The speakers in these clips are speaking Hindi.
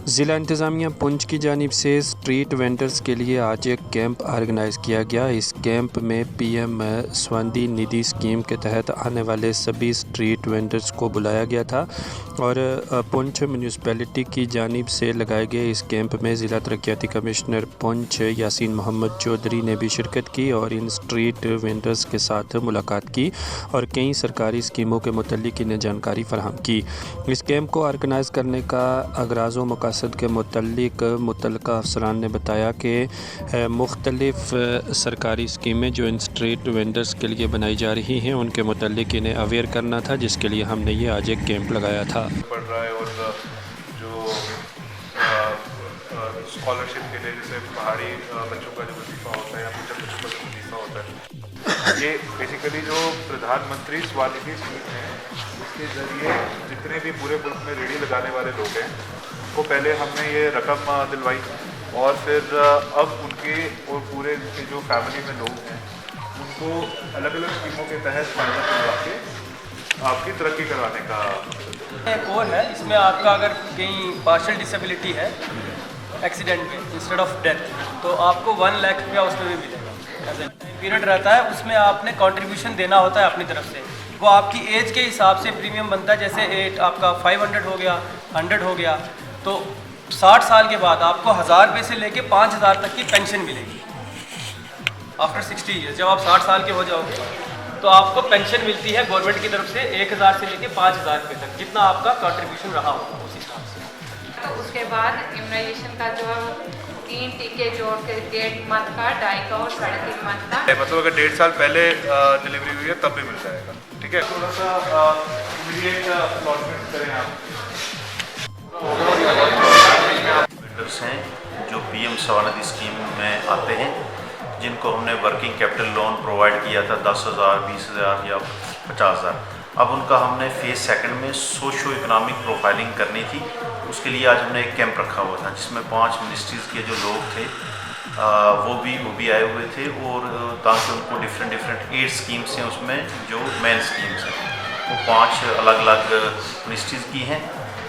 ज़िला इंतज़ामिया पुंछ की जानिब से स्ट्रीट वेंडर्स के लिए आज एक कैंप ऑर्गेनाइज़ किया गया। इस कैंप में पीएम स्वनिधि निधि स्कीम के तहत आने वाले सभी स्ट्रीट वेंडर्स को बुलाया गया था और पुंछ म्यूनिसिपैलिटी की जानिब से लगाए गए इस कैंप में ज़िला तरक्याती कमिश्नर पुंछ यासीन मोहम्मद चौधरी ने भी शिरकत की और इन स्ट्रीट वेंडर्स के साथ मुलाकात की और कई सरकारी स्कीमों के मुतल्लिक इन्हें जानकारी फराहम की। इस कैंप को ऑर्गेनाइज़ करने का अगराज़ व मकासद के मुतल्लिक मुतल्लिका अफसरान ने बताया कि मुख्तलिफ़ सरकारी स्कीमें जो इन स्ट्रीट वेंडर्स के लिए बनाई जा रही हैं उनके मुतल्लिक इन्हें अवेयर करना था, जिसके लिए हमने ये आज एक कैंप लगाया था। पढ़ रहा है और जो स्कॉलरशिप के लिए जैसे पहाड़ी बच्चों का जो वजीफ़ा होता है या टीचर बच्चों का जो वजीफ़ा होता है, ये बेसिकली जो प्रधानमंत्री स्वनिधि स्कीम है उसके ज़रिए जितने भी पूरे मुल्क में रेडी लगाने वाले लोग हैं उनको पहले हमने ये रकम दिलवाई और फिर अब उनके और पूरे उनके जो फैमिली में लोग हैं उनको अलग अलग स्कीमों के तहत फ़ायदा दिलवा के आपकी तरक्की करवाने का एक और है। इसमें आपका अगर कहीं पार्शियल डिसेबिलिटी है एक्सीडेंट में इंस्टेड ऑफ डेथ तो आपको 1 लाख रुपया उसमें भी मिलेगा। पीरियड रहता है उसमें आपने कंट्रीब्यूशन देना होता है अपनी तरफ से, वो आपकी एज के हिसाब से प्रीमियम बनता है। जैसे आपका 500 हो गया, 100 हो गया, तो 60 साल के बाद आपको 1000 रुपये से लेके 5000 तक की पेंशन मिलेगी। आफ्टर 60 ईयर्स जब आप 60 साल के हो जाओगे तो आपको पेंशन मिलती है गवर्नमेंट की तरफ से 1000 से लेके 5000 रुपये तक, जितना आपका कंट्रीब्यूशन रहा होगा उस हिसाब से। तो उसके बाद इम्यूनाइजेशन का जो 3 टीके जोड़ के 1.5 मंथ का, 2.5 का और 3.5 मंथ का, मतलब अगर 1.5 साल पहले डिलीवरी हुई है तब भी मिल जाएगा। ठीक है, थोड़ा सा इमीडिएट अलॉटमेंट करें आप। वेंडर्स हैं जो पीएम स्वनिधि स्कीम में आते हैं, जिनको हमने वर्किंग कैपिटल लोन प्रोवाइड किया था 10,000, 20,000 या 50,000। अब उनका हमने फेज़ सेकंड में सोशो इकोनॉमिक प्रोफाइलिंग करनी थी। उसके लिए आज हमने एक कैंप रखा हुआ था जिसमें 5 मिनिस्ट्रीज़ के जो लोग थे वो भी आए हुए थे और ताकि उनको डिफरेंट एड स्कीम्स हैं उसमें जो मेन स्कीम्स हैं वो 5 अलग अलग मिनिस्ट्रीज़ की हैं।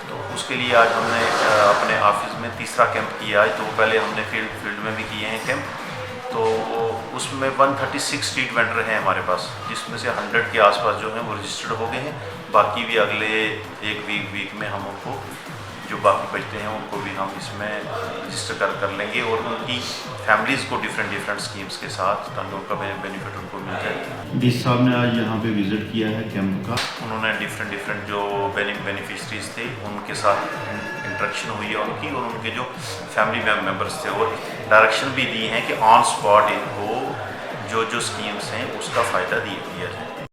तो उसके लिए आज हमने अपने ऑफिस में तीसरा कैंप किया है। तो पहले हमने फील्ड में भी किए हैं कैंप, तो उसमें 136 स्ट्रीट वेंडर हैं हमारे पास, जिसमें से 100 के आसपास जो हैं वो रजिस्टर्ड हो गए हैं। बाकी भी अगले एक वीक में हम उनको जो बाकी बचते हैं उनको भी हम इसमें रजिस्टर कर लेंगे और उनकी फैमिलीज़ को डिफरेंट स्कीम्स के साथ ताकि उनका बेनिफिट उनको मिल जाए। डी साहब ने आज यहाँ पे विज़िट किया है कैंप का। उन्होंने डिफरेंट जो बेनिफिशरीज थे उनके साथ इंटरेक्शन हुई है उनकी, और उनके जो फैमिली मेम्बर्स थे और डायरेक्शन भी दी हैं कि ऑन स्पॉट इनको जो स्कीम्स हैं उसका फ़ायदा दिया जाए।